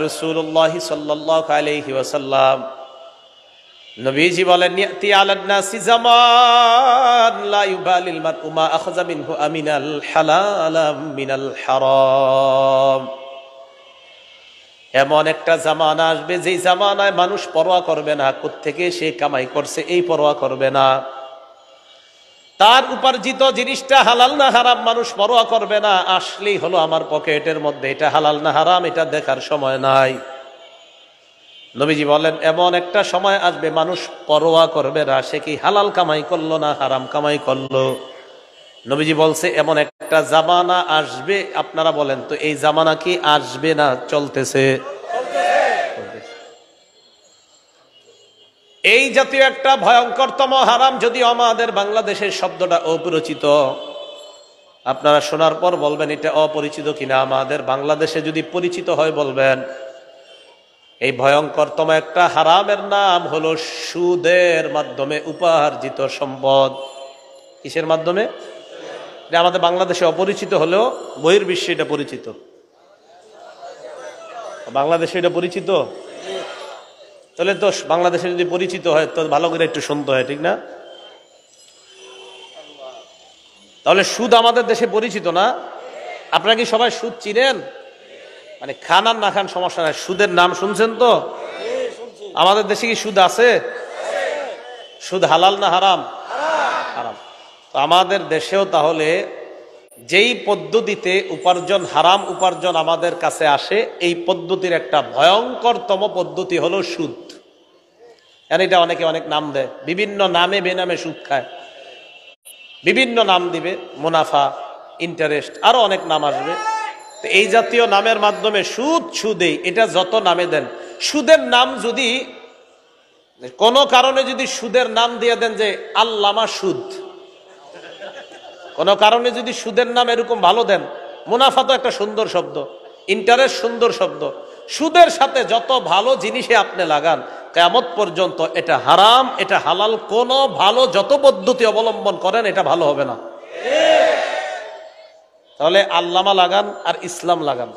রাসূলুল্লাহ সাল্লাল্লাহু আলাইহি ওয়াসাল্লাম নবীজি বলেন, ইয়াতি আলান নাসি জামান লা ইউবালিল মারউ মা আখাযা মিনহু আমিনাল হালাল মিনাল হারাম। এমন একটা জামানা আসবে যেই জামানায় মানুষ পরোয়া করবে না কোত্থেকে সে কামাই করছে, এই পরোয়া করবে না। তার উপার্জিত জিনিসটা হালাল না হারাম মানুষ পরোয়া করবে না। আসলেই হলো আমার পকেটের মধ্যে, এটা হালাল না হারাম এটা দেখার সময় নাই। নবীজি বলেন, এমন একটা সময় আসবে মানুষ পরোয়া করবে না সে কি হালাল কামাই করলো না হারাম কামাই করলো। নবীজি বলছে এমন একটা জামানা আসবে। আপনারা বলেন তো এই জামানা কি আসবে না চলতেছে? এই জাতীয় একটা ভয়ঙ্করতম হারাম, যদিও আমাদের বাংলাদেশের শব্দটা অপরিচিত, আপনারা শোনার পর বলবেন এটা অপরিচিত কিনা। আমাদের বাংলাদেশে যদি পরিচিত হয় বলবেন। এই ভয়ঙ্করতম একটা হারামের নাম হলো সুদের মাধ্যমে উপার্জিত সম্পদ। কিসের মাধ্যমে? আমাদের বাংলাদেশে অপরিচিত হলেও বহির্বিশ্বে এটা পরিচিত। বাংলাদেশে এটা পরিচিত, তাহলে তো বাংলাদেশে যদি পরিচিত হয় তো ভালো করে একটু শুনতে হয়, ঠিক না? তাহলে সুদ আমাদের দেশে পরিচিত না? আপনারা কি সবাই সুদ চিনেন? মানে খান আর না খান সমস্যা নাই, সুদের নাম শুনছেন তো? আমাদের দেশে কি সুদ আছে? সুদ হালাল না হারাম? হারাম। তো আমাদের দেশেও তাহলে যেই পদ্ধতিতে উপার্জন, হারাম উপার্জন আমাদের কাছে আসে, এই পদ্ধতির একটা ভয়ঙ্করতম পদ্ধতি হলো সুদ। এটা অনেকে অনেক নাম দেয়, বিভিন্ন নামে বেনামে সুদ খায়, বিভিন্ন নাম দিবে, মুনাফা, ইন্টারেস্ট, আরো অনেক নাম আসবে। তো এই জাতীয় নামের মাধ্যমে সুদ, সুদেই, এটা যত নামে দেন, সুদের নাম যদি কোনো কারণে যদি সুদের নাম দিয়ে দেন যে আল্লামা সুদ, কোনো কারণে যদি সুদের নাম এরকম ভালো দেন, মুনাফা তো একটা সুন্দর শব্দ, ইন্টারেস্ট সুন্দর শব্দ, সুদের সাথে যত ভালো জিনিসে আপনি লাগান কিয়ামত পর্যন্ত এটা হারাম এটা হালাল, কোনো ভালো যত পদ্ধতি অবলম্বন করেন এটা ভালো হবে না। তাহলে আল্লামা লাগান আর ইসলাম লাগান,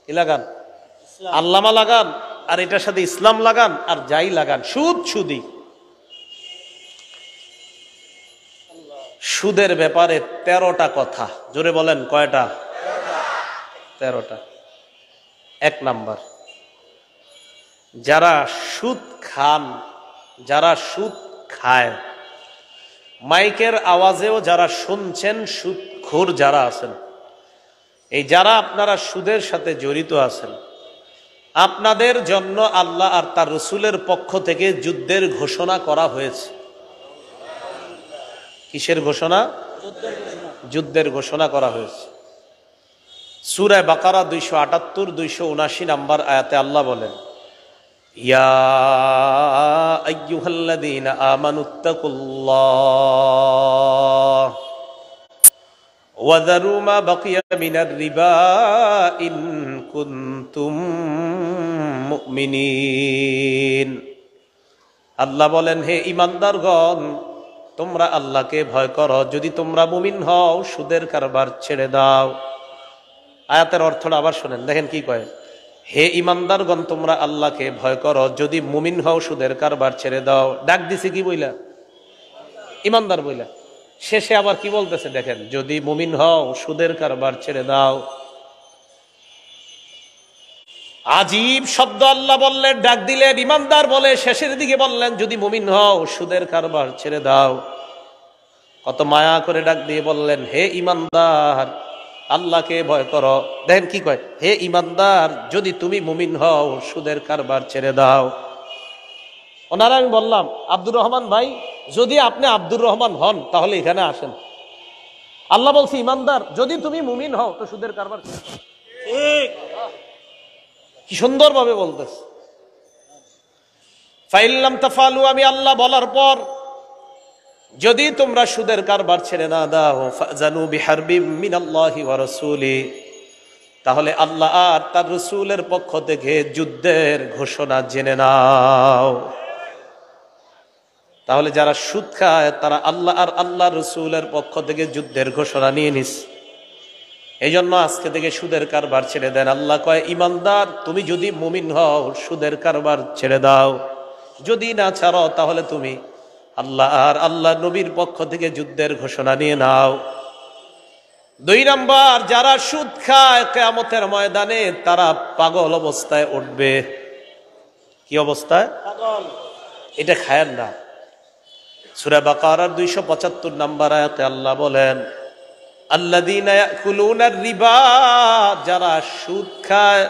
কি লাগান? আল্লামা লাগান আর এটার সাথে ইসলাম লাগান, আর যাই লাগান সুদ সুদি। সুদের ব্যাপারে 13টা কথা, জোরে বলেন কয়টা? 13টা। 1 নাম্বার, যারা সুদ খান, যারা সুদ খায়, মাইকের আওয়াজেও যারা শুনছেন সুদখোর যারা আছেন, এই যারা আপনারা সুদের সাথে জড়িত আছেন, আপনাদের জন্য আল্লাহ আর তার রাসূলের পক্ষ থেকে যুদ্ধের ঘোষণা করা হয়েছে। কিসের ঘোষণা? যুদ্ধের ঘোষণা করা হয়েছে। সূরা বাকারা 278-279 নম্বর আয়াতে আল্লাহ বলেন, ইয়া আইয়ুহাল্লাযীনা আমানুত্তাকুল্লাহ ওয়া যারু মা বাকিয়া মিনার রিবা ইন কুনতুম মুমিনিন। আল্লাহ বলেন, হে ঈমানদারগণ, তোমরা আল্লাহকে ভয় করো, যদি তোমরা মুমিন হও সুদের কারবার ছেড়ে দাও। আয়াতের অর্থটা আবার শোনেন, দেখেন কি কয়, হে ঈমানদারগণ তোমরা আল্লাহকে ভয় করো, যদি মুমিন হও সুদের কারবার ছেড়ে দাও। ডাক দিছে কি বইলা? ঈমানদার বইলা। শেষে আবার কি বলতেছে দেখেন, যদি মুমিন হও সুদের কারবার ছেড়ে দাও। আজীব শব্দ আল্লাহ বললেন, ডাক দিলেন, ঈমানদার বলে শেষের দিকে বললেন যদি মুমিন হও সুদের কারবার ছেড়ে দাও। কত মায়া করে ডাক দিয়ে বললেন, হে ঈমানদার আল্লাহকে ভয় করো। দেখেন কি কয়, হে ঈমানদার যদি তুমি মুমিন হও সুদের কারবার ছেড়ে দাও। ওনারা আমি বললাম, আব্দুর রহমান ভাই যদি আপনি আব্দুর রহমান হন তাহলে এখানে আসেন। আল্লাহ বলছে ঈমানদার যদি তুমি মুমিন হও তো সুদের কারবার ছেড়ে দাও। ঠিক, কি সুন্দর ভাবে বলতেছে। ফাইল্লাম তাফালু, আমি আল্লাহ বলার পর যদি তোমরা সুদের কারবার ছেড়ে না দাও, ফাজানু বিহারবিম মিনাল্লাহি ওয়া রাসূলি, তাহলে আল্লাহ আর তার রাসূলের পক্ষ থেকে যুদ্ধের ঘোষণা জেনে নাও। তাহলে যারা সুদ খায় তারা আল্লাহ আর আল্লাহ রাসূলের পক্ষ থেকে যুদ্ধের ঘোষণা নিয়ে নিস। এই জন্য আজকে থেকে সুদের কারবার ছেড়ে দেন। আল্লাহ কয়, ইমানদার তুমি যদি মুমিন হও সুদের কারবার ছেড়ে দাও, যদি না ছাড়ো তাহলে তুমি আল্লাহ আর আল্লাহ নবীর পক্ষ থেকে যুদ্ধের ঘোষণা নিয়ে নাও। 2 নাম্বার, যারা সুদ খায় কিয়ামতের ময়দানে তারা পাগল অবস্থায় উঠবে। কি অবস্থায়? পাগল। এটা খায়েন না। সূরা বাকারার 275 নম্বর আয়াতে আল্লাহ বলেন, আল্লাযীনা ইয়াকুলুনার রিবা, যারা সুদ খায়,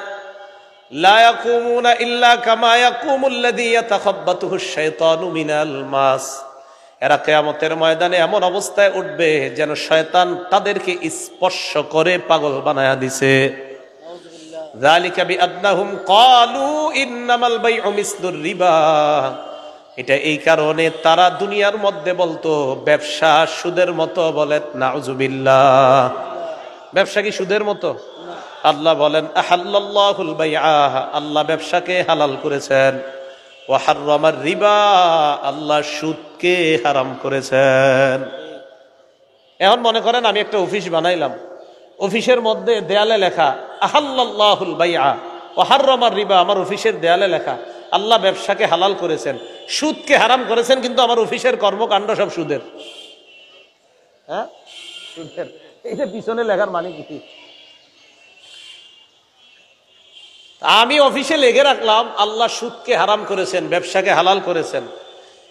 লা ইয়াকুমুনা ইল্লা কামা ইয়াকুমুল্লাযী ইয়াতাখাব্বাতুহুশ শাইতানু মিনাল মাস, এরা কিয়ামতের ময়দানে এমন অবস্থায় উঠবে যেন শয়তান তাদেরকে স্পর্শ করে পাগল বানায়া দিছে। যালিকা বিআন্নাহুম ক্বালু ইন্নামাল বাইউ মিসলুর রিবা, এটা এই কারণে তারা দুনিয়ার মধ্যে বলতো ব্যবসা সুদের মতো। বলে নাউজুবিল্লাহ, ব্যবসা কি সুদের মতো? আল্লাহ বলেন, আহাল্লাল্লাহুল বাইআ, আল্লাহ ব্যবসাকে হালাল করেছেন, ওয়া হাররামার রিবা, আল্লাহ সুদকে হারাম করেছেন। এখন মনে করেন আমি একটা অফিস বানাইলাম, অফিসের মধ্যে দেয়ালে লেখা আহাল্লাল্লাহুল বাইআ ওয়া হাররামার রিবা, আমার অফিসের দেয়ালে লেখা আল্লাহ ব্যবসাকে হালাল করেছেন, সুদকে হারাম করেছেন, কিন্তু আমার অফিসের কর্মকাণ্ড সব সুদের। হ্যাঁ, সুদের। এইটা পিছনে লেখার মানে কি? আমি অফিসে লেগে রাখলাম আল্লাহ সুদকে হারাম করেছেন, ব্যবসাকে হালাল করেছেন,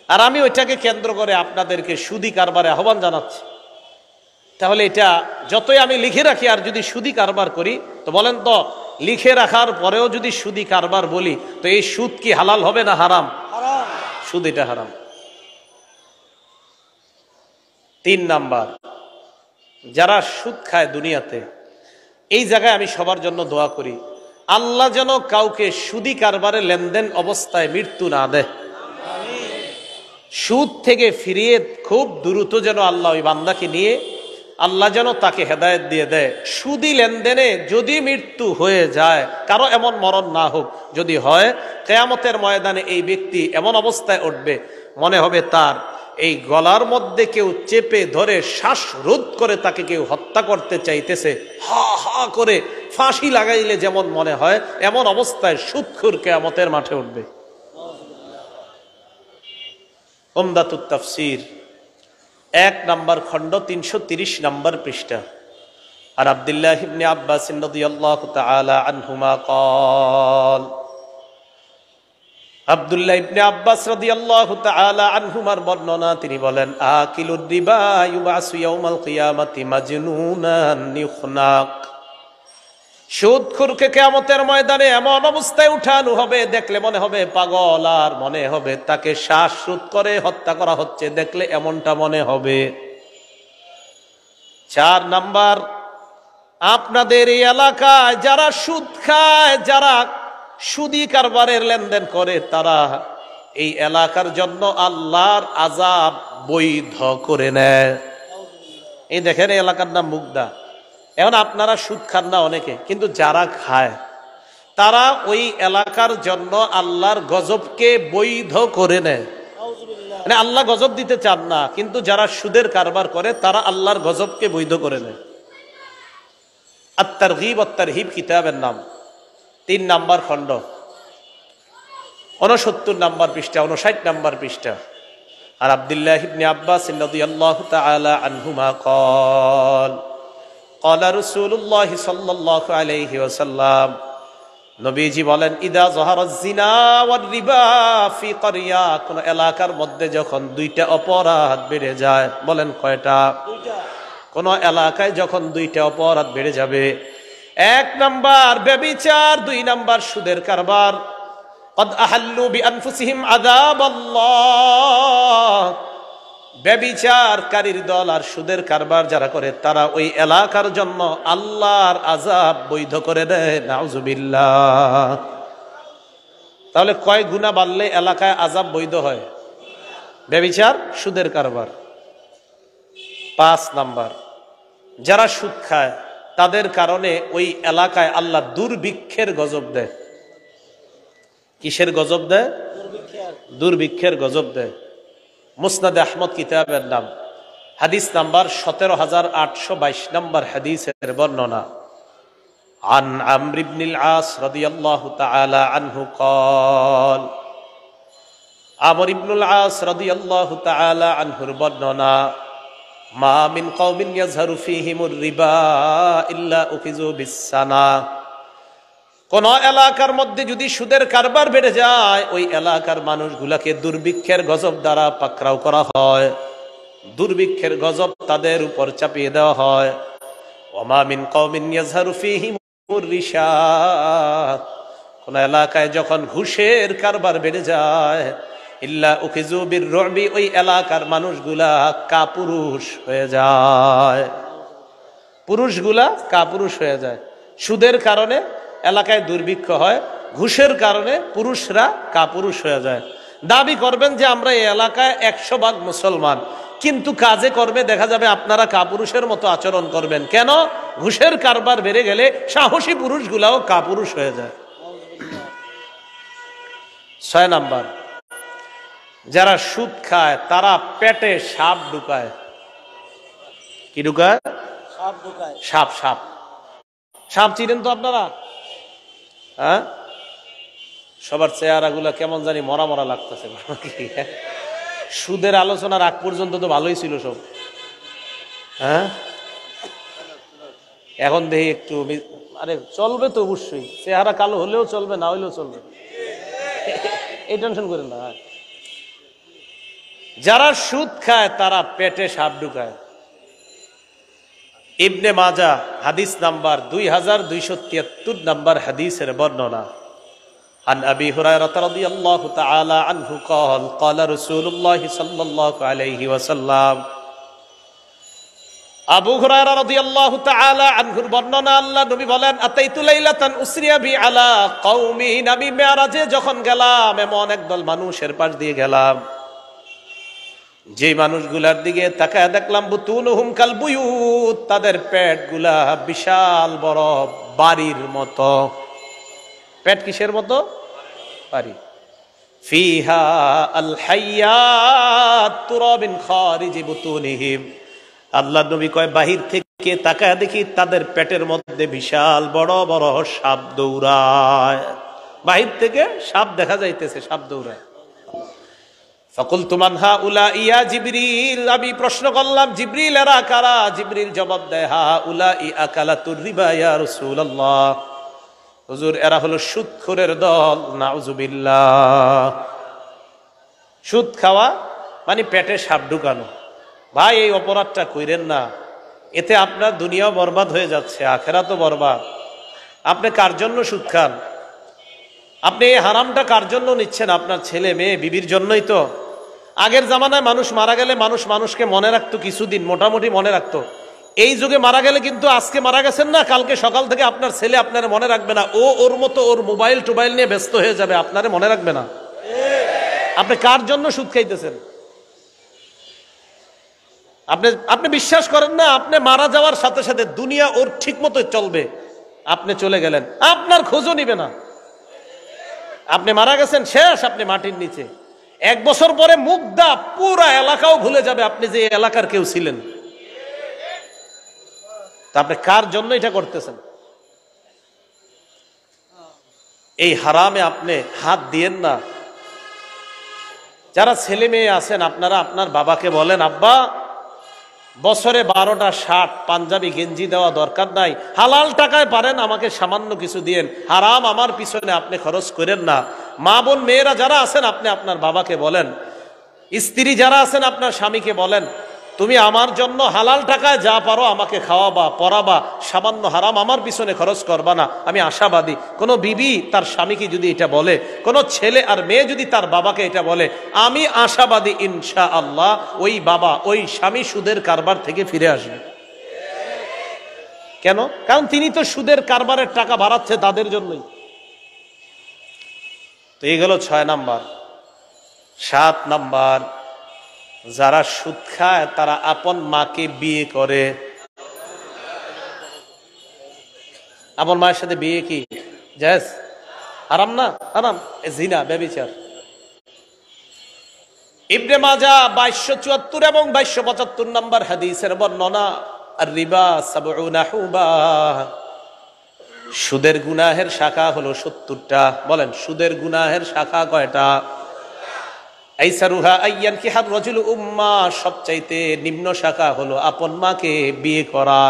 আর আমি ওইটাকে কেন্দ্র করে আপনাদেরকে সুদি কারবারে আহ্বান জানাচ্ছি। তাহলে এটা যতই আমি লিখে রাখি আর যদি সুদি কারবার করি, তো বলেন তো লিখে রাখার পরেও যদি সুদি কারবার বলি, তো এই সুদ কি হালাল হবে না হারাম? সুদ এটা হারাম। 3 নাম্বার, যারা সুদ খায় দুনিয়াতে, এই জায়গায় আমি সবার জন্য দোয়া করি, আল্লাহ যেন কাউকে সুদি কারবারে লেনদেন অবস্থায় মৃত্যু না দেয়। সুদ থেকে ফিরিয়ে খুব দ্রুত যেন আল্লাহ ওই বান্দাকে নিয়ে আল্লাহ যেন তাকে হেদায়েত দিয়ে দেয়। সুদি লেনদেনে যদি মৃত্যু হয়ে যায়, কারো এমন মরণ না হোক, যদি হয় কিয়ামতের ময়দানে এই ব্যক্তি এমন অবস্থায় উঠবে, মনে হবে তার এই গলার মধ্যে কেউ চেপে ধরে শ্বাসরোধ করে তাকে কেউ হত্যা করতে চাইতেছে, হা হা করে ফাঁসি লাগাইলে যেমন মনে হয়, এমন অবস্থায় সুদখোর কিয়ামতের মাঠে উঠবে। উমদাতুত তাফসীর 1 নম্বর খণ্ড 330 নম্বর পৃষ্ঠা। আর আব্দুল্লাহ ইবনে আব্বাস রাদিয়াল্লাহু তাআলা আনহুমা قال, আব্দুল্লাহ ইবনে আব্বাস রাদিয়াল্লাহু তাআলা আনহুমার বর্ণনা, তিনি বলেন, আকিলুর রিবা ইউবাসু ইয়াউমাল কিয়ামাতি মাজনুনান ইখনাক, সুদখোরকে কিয়ামতের ময়দানে এমন অবস্থায় উঠানো হবে, দেখলে মনে হবে পাগল, আর মনে হবে তাকে শ্বাসরোধ করে হত্যা করা হচ্ছে, দেখলে এমনটা মনে হবে। 4 নাম্বার, আপনাদের এই এলাকায় যারা সুদ খায়, যারা সুদি কারবারের লেনদেন করে, তারা এই এলাকার জন্য আল্লাহর আযাব বৈধ করে নেয়। এই দেখেন, এই এলাকার নাম মুগদা। এখন আপনারা সুদ খান না অনেকে, কিন্তু যারা খায় তারা ওই এলাকার জন্য আল্লাহর গজবকে বৈধ করে নেয়। মানে আল্লাহ গজব দিতে চান না, কিন্তু যারা সুদের কারবার করে তারা আল্লাহর গজবকে বৈধ করে নেয়। আত-তারগীব ওয়াত-তারহীব কিতাবের নাম, 3 নম্বর খণ্ড, 69 নম্বর পৃষ্ঠা, 59 নম্বর পৃষ্ঠা। আর আব্দুল্লাহ ইবনে আব্বাস রাদিয়াল্লাহু তাআলা আনহুমা قال, قال رسول الله صلى الله عليه وسلم, নবীজি বলেন, ইদা যাহারাজ জিনা ওয়ার রিবা ফি ক্বরিয়া, কোন এলাকার মধ্যে যখন 2টা অপরাধ বেড়ে যায়, বলেন কয়টা? 2টা। কোন এলাকায় যখন 2টা অপরাধ বেড়ে যাবে, 1 নাম্বার ব্যভিচার, 2 নাম্বার সুদের কারবার, قد احلوا بانفسهم عذاب الله, ব্যভিচারকারীর দল আর সুদের কারবার যারা করে তারা ওই এলাকার জন্য আল্লাহর আযাব বৈধ করে দেয়। নাউজুবিল্লাহ। তাহলে কয় গুনাহ বাড়লে এলাকায় আযাব বৈধ হয়? ব্যভিচার, সুদের কারবার। 5 নাম্বার, যারা সুদ খায় তাদের কারণে ওই এলাকায় আল্লাহ দুর্ভিক্ষের গজব দেয়। কিসের গজব দেয়? দুর্ভিক্ষের গজব দেয়। মুসনাদে আহমদ কিতাবের নাম, হাদিস নাম্বার 17822 নম্বর হাদিসের বর্ণনা। عن عمرو بن العاص رضي الله تعالى عنه قال আমর ইবনুল আস রাদিয়াল্লাহু তাআলা আনহুর বর্ণনা, মা মিন কওমিন ইয়াজহারু ফীহিমুর রিবা ইল্লা উখিযু বিসসানা। কোন এলাকার মধ্যে যদি সুদের কারবার বেড়ে যায়, ওই এলাকার মানুষগুলাকে দুর্ভিক্ষের গজব দ্বারা পাকড়াও করা হয়, দুর্ভিক্ষের গজব তাদের উপর চাপিয়ে দেওয়া হয়। ওয়া মা মিন কওমিন ইয়াজহারু ফীহিমুর রিশা, কোন এলাকায় যখন ঘুষের কারবার বেড়ে যায়, ইল্লা উখিযু বির-রু'বি, ওই এলাকার মানুষগুলা কাপুরুষ হয়ে যায়, পুরুষগুলা কাপুরুষ হয়ে যায়। সুদের কারণে এলাকায় দুর্ভিক্ষ হয়, ঘুষের কারণে পুরুষরা কাপুরুষ হয়ে যায়। দাবি করবেন যে আমরা এই এলাকায় 100% মুসলমান, কিন্তু কাজে কর্মে দেখা যাবে আপনারা কাপুরুষের মতো আচরণ করবেন। কেন? ঘুষের কারবার বেড়ে গেলে সাহসী পুরুষগুলাও কাপুরুষ হয়ে যায়। 6 নাম্বার, যারা সুদ খায় তারা পেটে সাপ ঢুকায়। কি ঢুকায়? সাপ ঢুকায়। সাপ সাপ সাপ চিনেন তো আপনারা? হ্যাঁ, সবার চেহারা গুলা কেমন জানি মরা মরা লাগতেছে। সুদের আলোচনার আগ পর্যন্ত তো ভালোই ছিল সব। হ্যাঁ, এখন দেখি একটু, আরে চলবে তো অবশ্যই, চেহারা কালো হলেও চলবে, না হইলেও চলবে, এই টেনশন করেন না। যারা সুদ খায় তারা পেটে সাপ ঢুকায়। ইবনে মাজাহ হাদিস নাম্বার 2273 নম্বর হাদিসের বর্ণনা। আন আবি হুরায়রা রাদিয়াল্লাহু তাআলা আনহু قال قال رسول الله صلى الله عليه وسلم, আবু হুরায়রা রাদিয়াল্লাহু তাআলা আনহুর বর্ণনা, আল্লাহ নবী বলেন, আতাইতু লাইলাতান উসরিয়া বি আলা কওমিন, আমি মেরাজে যখন গেলাম এমন একদল মানুষের পাশ দিয়ে গেলাম, যে মানুষগুলার দিকে তাকায় দেখলাম, বুতুনুহুম কাল বুয়ুত, তাদের পেটগুলা বিশাল বড় বাড়ির মতো। পেট কিসের মতো? বাড়ি। ফিহা আল হাইয়াত তুরা মিন খারিজি বুতুনিহিম, আল্লাহ নবী কয় বাহির থেকে তাকায় দেখি তাদের পেটের মধ্যে বিশাল বড় বড় সাপ দৌড়ায়। বাহির থেকে সাপ দেখা যাইতেছে, সাপ দৌড়ায়। ফাকুলতু মান হাউলা ইয়া জিবরিল, আমি প্রশ্ন করলাম, জিবরিল এরা কারা? জিবরিল জবাব দেয়, হাউলা আকালাতুর রিবা ইয়া রাসূলুল্লাহ, হুজুর এরা হলো সুদখোরের দল, নাউজুবিল্লাহ। সুদ খাওয়া মানে পেটে সাপ ঢুকানো। ভাই, এই অপরাধটা কইরেন না, এতে আপনার দুনিয়াও বরবাদ হয়ে যাচ্ছে, আখিরাতও বরবাদ। আপনি কার জন্য সুদ খান? আপনি এই হারামটা কার জন্য নিচ্ছেন? আপনার ছেলে মেয়ে বিবির জন্যই তো। আগের জামানায় মানুষ মারা গেলে মানুষ মানুষকে মনে রাখতো, কিছুদিন মোটামুটি মনে রাখতো। এই যুগে মারা গেলে কিন্তু আজকে মারা গেছেন না, কালকে সকাল থেকে আপনার ছেলে আপনার মনে রাখবে না, ওর মতো ওর মোবাইল টোবাইল নিয়ে ব্যস্ত হয়ে যাবে, আপনারে মনে রাখবে না। আপনি কার জন্য সুদ খাইতেছেন? আপনি বিশ্বাস করেন না, আপনি মারা যাওয়ার সাথে সাথে দুনিয়া ওর ঠিক মতো চলবে, আপনি চলে গেলেন, আপনার খোঁজও নিবে না। আপনি মারা গেছেন, শেষ, আপনি মাটির নিচে। 1 বছর পরে মুগ্ধা পুরা এলাকাও ভুলে যাবে আপনি যে এলাকার কেউ ছিলেন। তা আপনি কার জন্য এটা করতেছেন? এই হারামে আপনি হাত দিয়েন না। যারা ছেলে মেয়ে আছেন, আপনারা আপনার বাবাকে বলেন, আব্বা বছরে 12টা শার্ট পাঞ্জাবি গেঞ্জি দেওয়া দরকার নাই, হালাল টাকায় পারেন আমাকে সামান্য কিছু দিয়েন, হারাম আমার পিছনে আপনি খরচ করেন না। মা বোন মেয়েরা যারা আছেন, আপনি আপনার বাবাকে বলেন, স্ত্রী যারা আছেন আপনার স্বামীকে বলেন, তুমি আমার জন্য হালাল টাকায় যা পারো আমাকে খাওয়াবা, পরাবা, সামান্য হারাম আমার পিছনে খরচ করবা না। আমি আশাবাদী কোনো বিবি তার স্বামীকে যদি এটা বলে, কোনো ছেলে আর মেয়ে যদি তার বাবাকে এটা বলে, আমি আশাবাদী ইনশাআল্লাহ ওই বাবা ওই স্বামী সুদের কারবার থেকে ফিরে আসবে। কেন? কারণ তিনি তো সুদের কারবারের টাকা বাড়াচ্ছে তাদের জন্যই। তো এই গেল 6 নাম্বার। 7 নাম্বার, যারা সুদ খায় তারা আপন মাকে বিয়ে করে। আপন মায়ের সাথে বিয়ে কি জায়েজ? হারাম না? হারাম, জিনা, ব্যভিচার। ইবনে মাজাহ 2274 এবং 2275 নম্বর হাদিসের বর্ণনা, আর রিবা সাবউনা হুবা, সুদের গুনাহের শাখা হলো 70টা। বলেন, সুদের গুনাহের শাখা কয়টা? আইসারুহা আইয়ান কি হার রাজুল উম্মা, সবচাইতে নিম্ন শাখা হলো আপন মাকে বিয়ে করা।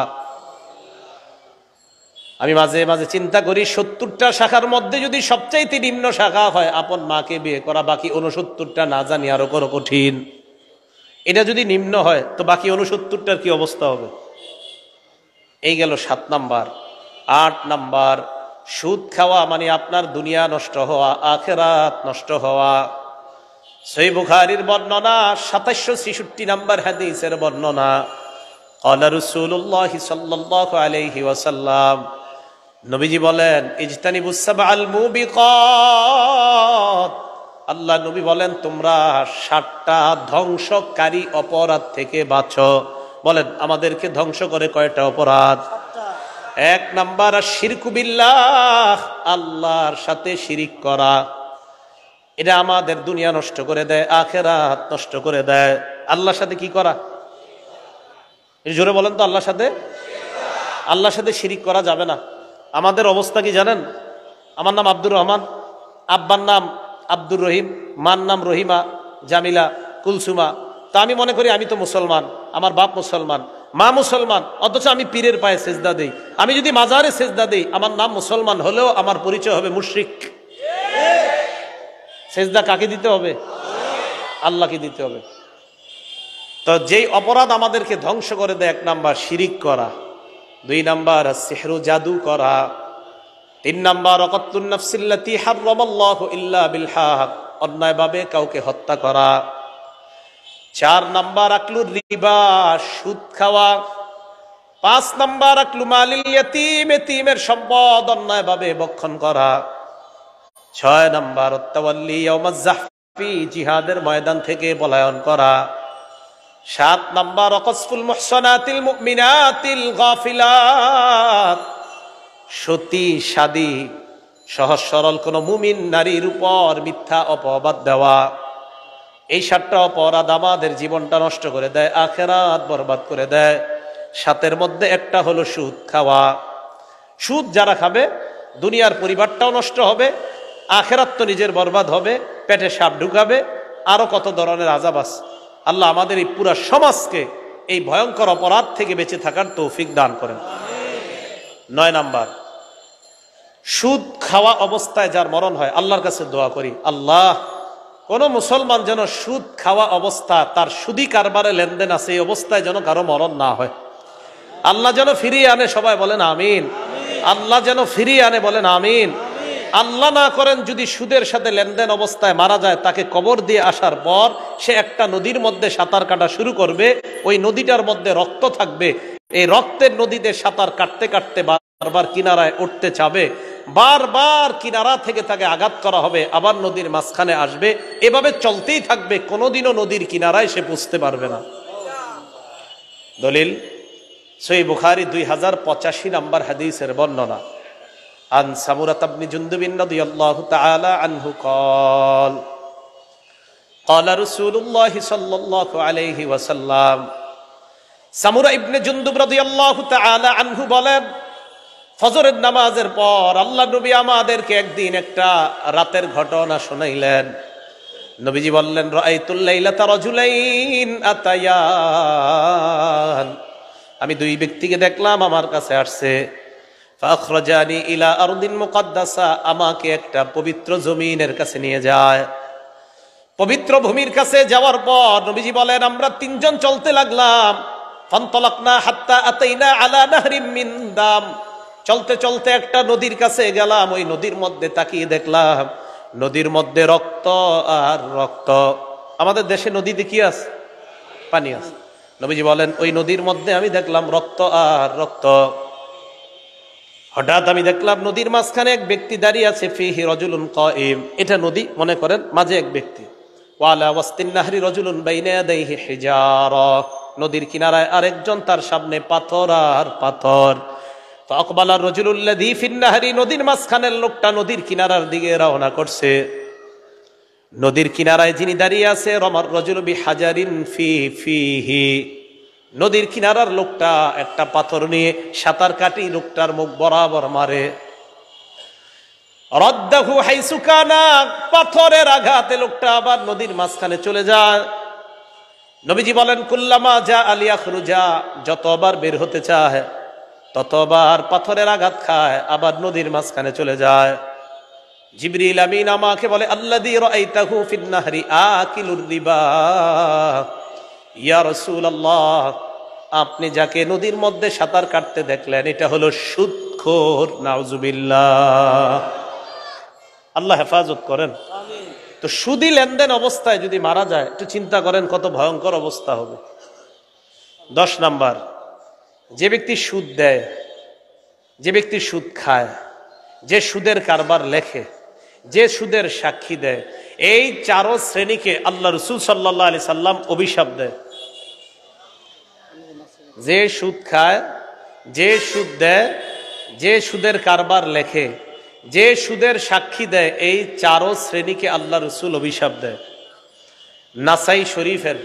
আমি মাঝে মাঝে চিন্তা করি, 70টা শাখার মধ্যে যদি সবচাইতে নিম্ন শাখা হয় আপন মাকে বিয়ে করা, বাকি 69টা না জানি আরো বড় কঠিন। এটা যদি নিম্ন হয় তো বাকি 69টার কি অবস্থা হবে? এই গেল 7 নাম্বার। 8 নাম্বার, সুদ খাওয়া মানে আপনার দুনিয়া নষ্ট হওয়া, আখিরাত নষ্ট হওয়া। সহিহ বুখারীর বর্ণনা, 2763 নম্বর হাদিসের বর্ণনা, ক্বালা রাসূলুল্লাহ সাল্লাল্লাহু আলাইহি ওয়াসাল্লাম, নবীজি বলেন, ইজতানিবুস সাবআল মুবিকাত, আল্লাহ নবী বলেন তোমরা 7টা ধ্বংসকারী অপরাধ থেকে বাঁচো। বলেন, আমাদেরকে ধ্বংস করে কয়টা অপরাধ? 1 নাম্বার শিরকু বিল্লাহ, আল্লাহর সাথে শিরিক করা। এটা আমাদের দুনিয়া নষ্ট করে দেয়, আখিরাত নষ্ট করে দেয়। আল্লাহর সাথে কি করা? জোরে বলেন তো, আল্লাহর সাথে শিরিক করা যাবে না। আমাদের অবস্থা কি জানেন? আমার নাম আব্দুর রহমান, আব্বার নাম আব্দুর রহিম, মার নাম রহিমা, জামিলা, কুলসুমা। তা আমি মনে করি আমি তো মুসলমান, আমার বাপ মুসলমান, মা মুসলমান, অথচ আমি পীরের পায়ে সেজদা দেই। আমি যদি মাজারে সেজদা দেই, আমার নাম মুসলমান হলেও আমার পরিচয় হবে মুশরিক। সেজদা কাকে দিতে হবে? আল্লাহকে দিতে হবে। তো যেই অপরাধ আমাদেরকে ধ্বংস করে দেয়, 1 নাম্বার শিরিক করা, 2 নাম্বার সিহরু জাদু করা, 3 নাম্বার ওয়াকাতুন নাফসিল্লাতী হারামাল্লাহু ইল্লা বিল হক, অন্যায়ভাবে কাউকে হত্যা করা, 4 নাম্বার আকলুর রিবা, সুদ খাওয়া, 5 নাম্বার আকলু মালিল ইয়াতীম, এতিমের সম্পদ অন্যায়ভাবে ভক্ষণ করা, 6 নাম্বার তাওয়াল্লি ইয়াউমাজ যাহফি, জিহাদের ময়দান থেকে পলায়ন করা, 7 নাম্বার ওয়াকসফুল মুহসানাতিল মুমিনাতিল গাফিলাত, সতী সাদী সহজ সরল কোন মুমিন নারীর উপর মিথ্যা অপবাদ দেওয়া। এই 7টা অপরাধ আমাদের জীবনটা নষ্ট করে দেয়, আখিরাত বরবাদ করে দেয়। 7-এর মধ্যে একটা হলো সুদ খাওয়া। সুদ যারা খাবে, দুনিয়ার পরিবারটাও নষ্ট হবে, আখিরাত তো নিজের বরবাদ হবে, পেটে সাপ ঢুকাবে, আরো কত ধরনের আযাব আছে। আল্লাহ আমাদের এই পুরা সমাজকে এই ভয়ঙ্কর অপরাধ থেকে বেঁচে থাকার তৌফিক দান করেন। 9 নাম্বার, সুদ খাওয়া অবস্থায় যার মরণ হয়, আল্লাহর কাছে দোয়া করি, আল্লাহ কোন মুসলমান যেন সুদ খাওয়া অবস্থা, তার সুদী কারবারে লেনদেন আছে, এই অবস্থায় যেন কারো মরণ না হয়। আল্লাহ যেন ফিরিয়ে আনে, সবাই বলেন আমিন। আল্লাহ যেন ফিরিয়ে আনে, বলেন আমিন। আল্লাহ না করেন যদি সুদের সাথে লেনদেন অবস্থায় মারা যায়, তাকে কবর দিয়ে আসার পর সে একটা নদীর মধ্যে সাঁতার কাটা শুরু করবে, ওই নদীটার মধ্যে রক্ত থাকবে, এই রক্তের নদীতে সাঁতার কাটতে কাটতে বারবার কিনারায় উঠতে চাবে, বারবার কিনারা থেকে তাকে আঘাত করা হবে, আবার নদীর মাঝখানে আসবে, এভাবে চলতেই থাকবে, কোনোদিনও নদীর কিনারায় সে বুঝতে পারবে না। দলিল সহিহ বুখারী 2085 নম্বর হাদিসের বর্ণনা, আন সামুরা ইবনে জুনদুব রাদিয়াল্লাহু তাআলা আনহু قال قال رسول الله صلى الله عليه وسلم, সামুরা ইবনে জুনদুব রাদিয়াল্লাহু তাআলা আনহু বলেন, ফজরের নামাজের পর আল্লাহ নবী আমাদেরকে একদিন একটা রাতের ঘটনা শোনাইলেন। নবীজি বললেন, রাআইতুল লাইলাতা রাজুলাইন আতায়ান, আমি 2 ব্যক্তিকে দেখলাম আমার কাছে আসছে, ফাখরাজানি ইলা আরদিন মুকদ্দাসা, আমাকে একটা পবিত্র জমিনের কাছে নিয়ে যায়। পবিত্র ভূমির কাছে যাওয়ার পর নবীজি বলেন, আমরা 3 জন চলতে লাগলাম, ফানতালাকনা হাত্তা আতাইনা আলা নাহরিম মিন দাম, চলতে চলতে একটা নদীর কাছে গেলাম, ওই নদীর মধ্যে তাকিয়ে দেখলাম নদীর মধ্যে রক্ত আর রক্ত। আমাদের দেশে নদীতে কি আছে? পানি আছে। নবীজি বলেন, ওই নদীর মধ্যে আমি দেখলাম রক্ত আর রক্ত। হঠাৎ আমি দেখলাম নদীর মাঝখানে এক ব্যক্তি দাঁড়িয়ে আছে, ফিহি রাজুলুন কাইম, এটা নদী মনে করেন, মাঝে এক ব্যক্তি, ওয়ালা ওয়াসতিন নাহরি রাজুলুন বাইনা ইয়াদাইহি হিজারা, নদীর কিনারায় আরেকজন, তার সামনে পাথর আর পাথর। ফাকবালা রাজুলুল্লাযী ফিন নাহরি, নদীর মাঝখানের লোকটা নদীর কিনারার দিকে রওনা করছে। নদীর কিনারায় যিনি দাঁড়িয়ে আছে রমার রাজুলু বিহাজারিন ফিহি, নদীর কিনারার লোকটা একটা পাথর নিয়ে সাঁতার কাটি লোকটার মুখ বরাবর মারে। রদ্দাহু হাইসু কানা, পাথরের আঘাতে লোকটা আবার নদীর মাঝখানে চলে যায়। নবীজি বলেন কুল্লামা যা আলিয়া খুরুজা, যতবার বের হতে চায় ততবার পাথরের আঘাত খায়, আবার নদীর মাঝখানে চলে যায়। জিবরিল আমিন আমাকে বলে আল্লাযী রাআইতাহু ফিন নাহরি আকিলুর রিবা, ইয়া রাসূলুল্লাহ, আপনি যাকে নদীর মধ্যে সাঁতার কাটতে দেখলেন এটা হলো সুদখোর। নাউজুবিল্লাহ, আল্লাহ হেফাজত করেন। তো সুদি লেনদেন অবস্থায় যদি মারা যায় একটু চিন্তা করেন কত ভয়ঙ্কর অবস্থা হবে। 10 নাম্বার, যে ব্যক্তি সুদ দেয়, যে ব্যক্তি সুদ খায়, যে সুদের কারবার লেখে, যে সুদের সাক্ষী দেয়, এই 4 শ্রেণীকে আল্লাহ রাসূল সাল্লাল্লাহু আলাইহি সাল্লাম অভিশাপ দেয়। যে সুদ খায়, যে সুদ দেয়, যে সুদের কারবার লেখে, যে সুদের সাক্ষী দেয়, এই 4 শ্রেণীকে আল্লাহ রাসূল অভিশাপ দেয়। নাসাই শরীফের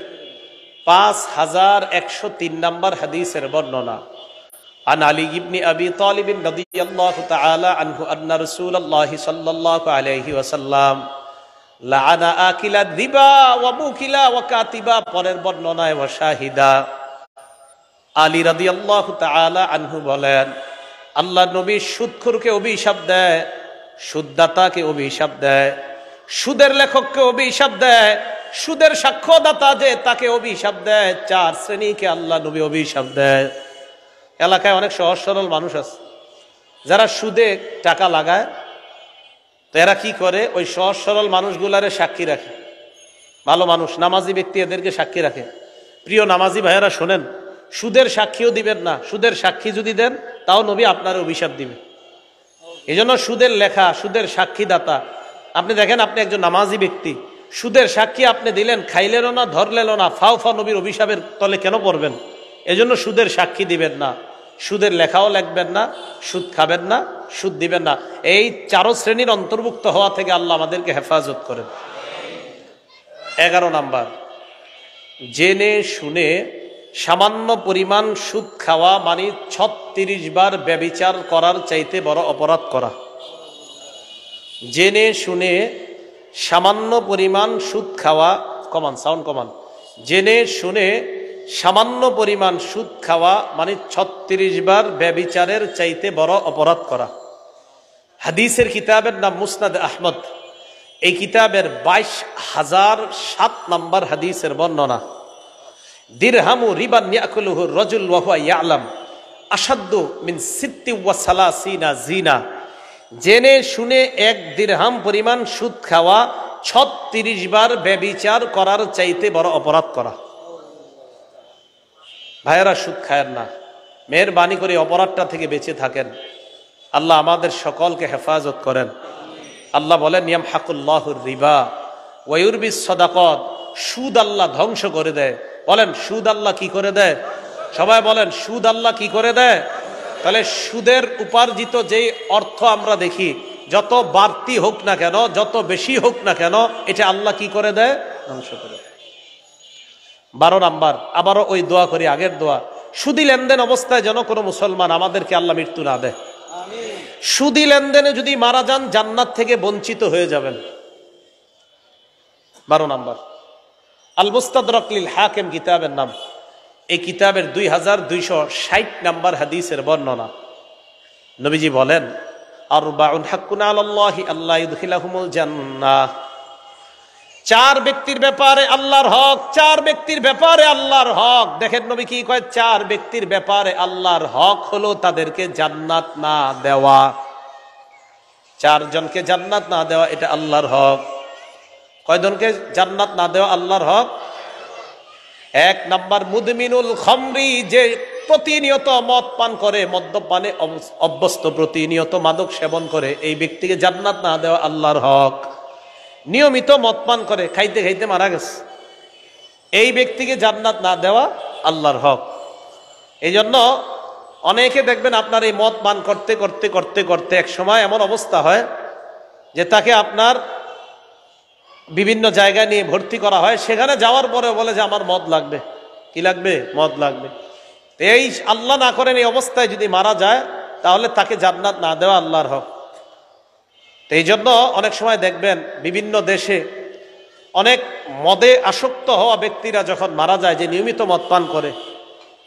5103 নম্বর হাদিসের বর্ণনা। আন আলী ইবনে আবি তালিব রাদিয়াল্লাহু তাআলা আনহু আন্না রাসূলুল্লাহ সাল্লাল্লাহু আলাইহি ওয়াসাল্লাম লাআনা আকিলা রিবা ওয়া মুকিলা ওয়া কাতিবা, পরের বর্ণনায় ওয়া শাহিদা। আলী রাদিয়াল্লাহু তাআলা আনহু বলেন আল্লাহ নবী সুদখোরকে অভিশাপ দেয়, সুদদাতাকে অভিশাপ দেয়, সুদের লেখককে অভিশাপ দেয়, সুদের সাক্ষ্যদাতা যে তাকে অভিশাপ দেয়। 4 শ্রেণীকে আল্লাহ নবী অভিশাপ দেয়। এলাকায় অনেক সহজ সরল মানুষ আছে যারা সুদে টাকা লাগায়, তো এরা কি করে, ওই সহজ সরল মানুষগুলারে সাক্ষী রাখে। ভালো মানুষ, নামাজি ব্যক্তি এদেরকে সাক্ষী রাখে। প্রিয় নামাজি ভাইয়েরা শোনেন, সুদের সাক্ষীও দিবেন না, সুদের সাক্ষী যদি দেন তাও নবী আপনার অভিশাপ দিবে। এই জন্য সুদের লেখা, সুদের সাক্ষীদাতা, আপনি দেখেন আপনি একজন নামাজি ব্যক্তি, সুদের সাক্ষী আপনি দিলেন, খাইলেনও না, ধরলেনও না, ফাও ফাও নবীর অভিশাপের তলে কেন পড়বেন? এজন্য সুদের সাক্ষী দিবেন না, সুদের লেখাও লিখবেন না, সুদ খাবেন না, সুদ দিবেন না। এই 4 শ্রেণীর অন্তর্ভুক্ত হওয়া থেকে আল্লাহ আমাদেরকে হেফাজত করেন। 11 নাম্বার, জেনে শুনে সামান্য পরিমাণ সুদ খাওয়া মানে 36 বার ব্যভিচার করার চাইতে বড় অপরাধ করা। জেনে শুনে সামান্য পরিমাণ সুদ খাওয়া, কমান সাউন্ড কমান, জেনে শুনে সামান্য পরিমাণ সুদ খাওয়া মানে 36 বার ব্যভিচারের চাইতে বড় অপরাধ করা। হাদিসের কিতাবের নাম মুসনাদ আহমদ। এই কিতাবের 22,007 নম্বর হাদিসের বর্ণনা। দিরহামু রিবান ইয়াকুলুহু রাজুল ওয়া হুয়া ইয়ালাম আশাদ্দু মিন 36 জিনা। জেনে শুনে 1 দিরহাম পরিমাণ সুদ খাওয়া 36 বার ব্যভিচার করার চাইতে বড় অপরাধ করা। ভাইয়েরা, সুদ খায়েন না, মেহেরবানি করে অপরাধটা থেকে বেঁচে থাকেন। আল্লাহ আমাদের সকলকে হেফাজত করেন। আল্লাহ বলেন ইয়ামহাকুল্লাহুর রিবা ওয়া ইউরবিস সাদাকাত, সুদ আল্লাহ ধ্বংস করে দেয়। বলেন সুদ আল্লাহ কি করে দেয়? সবাই বলেন সুদ আল্লাহ কি করে দেয়? তাহলে সুদের উপার্জিত যেই অর্থ আমরা দেখি, যত বাড়তি হোক না কেন, যত বেশি হোক না কেন, এটা আল্লাহ কি করে দেয়? ধ্বংস করে দেয়। 12 নাম্বার, আবারও ওই দোয়া করি, আগের দোয়া, সুদি লেনদেন অবস্থায় যেন কোনো মুসলমান আমাদেরকে আল্লাহ মৃত্যু না দেয়। সুদি লেনদেনে যদি মারা যান জান্নাত থেকে বঞ্চিত হয়ে যাবেন। 12 নাম্বার, আল মুস্তাদরাক লিল হাকিম কিতাবের নাম। এই কিতাবের 2260 নাম্বার হাদিসের বর্ণনা। নবীজি বলেন আরবাউন হাক্কুন আলাল্লাহি আল্লাহ ইউদখিলাহুমুল জান্নাহ। 4 ব্যক্তির ব্যাপারে আল্লাহর হক, 4 ব্যক্তির ব্যাপারে আল্লাহর হক। দেখেন নবী কি কয়, 4 ব্যক্তির ব্যাপারে আল্লাহর হক হলো তাদেরকে জান্নাত না দেওয়া। 4 জনকে জান্নাত না দেওয়া এটা আল্লাহর হক। কয়জনকে জান্নাত না দেওয়া আল্লাহর হক? 1 নাম্বার মুদমিনুল খামরি, যে প্রতিনিয়ত মদ পান করে, মদ্যপানে অভ্যস্ত, প্রতিনিয়ত মাদক সেবন করে, এই ব্যক্তিকে জান্নাত না দেওয়া আল্লাহর হক। নিয়মিত মদ পান করে, খাইতে খাইতে মারা গেছে, এই ব্যক্তিকে জান্নাত না দেওয়া আল্লাহর হক। এই জন্য অনেকে দেখবেন আপনার এই মদ পান করতে করতে করতে করতে এক সময় এমন অবস্থা হয় যে তাকে আপনার বিভিন্ন জায়গায় নিয়ে ভর্তি করা হয়, সেখানে যাওয়ার পরে বলে যে আমার মদ লাগবে। কি লাগবে? মদ লাগবে। এই আল্লাহ না করেন এই অবস্থায় যদি মারা যায় তাহলে তাকে জান্নাত না দেওয়া আল্লাহর হক। তো এই জন্য অনেক সময় দেখবেন বিভিন্ন দেশে অনেক মদে আসক্ত হওয়া ব্যক্তিরা যখন মারা যায়, যে নিয়মিত মদ পান করে,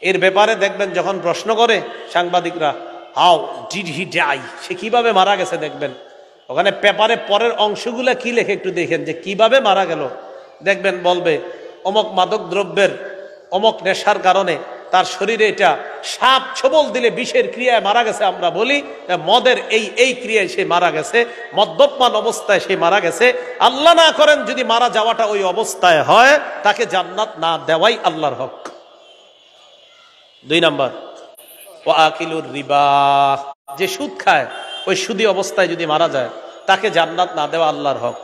এর ব্যাপারে দেখবেন যখন প্রশ্ন করে সাংবাদিকরা, হাউ ডিড হি ডাই, সে কিভাবে মারা গেছে, দেখবেন ওখানে পেপারে পরের অংশগুলা কি লেখে একটু দেখেন যে কিভাবে মারা গেল। দেখবেন বলবে অমক মাদক দ্রব্যের অমক নেশার কারণে তার শরীরে এটা সাপ ছোবল দিলে বিষের ক্রিয়ায় মারা গেছে। আমরা বলি মদের এই ক্রিয়ায় সে মারা গেছে, মদ্যপান অবস্থায় সে মারা গেছে। আল্লাহ না করেন যদি মারা যাওয়াটা ওই অবস্থায় হয়, তাকে জান্নাত না দেওয়াই আল্লাহর হক। 2 নাম্বার, ওয়া আকিলুর রিবা, যে সুদ খায় ওই সুদী অবস্থায় যদি মারা যায় তাকে জান্নাত না দেওয়া আল্লাহর হক।